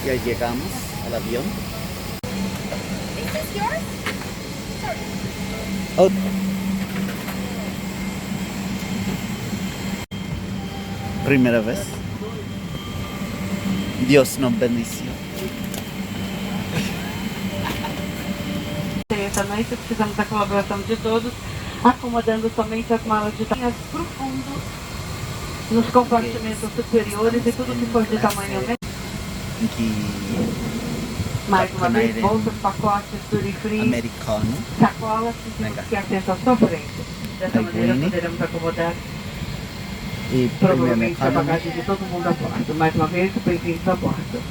Ya llegamos al avión. Is this yours? Sorry. Oh. Primera vez. Dios nos bendició. Também precisamos da colaboração de todos, acomodando somente as malas de tamanhos profundos nos compartimentos superiores e tudo que for de tamanho menor. Que Mais uma vez, Aire bolsas, pacotes, duty free, americano. sacolas, Venga. que acesso à sua frente. Dessa maneira Winnie. poderemos acomodar Y provavelmente a Premium Economy. bagagem de todo mundo a bordo. Mais uma vez, bem-vindos a bordo.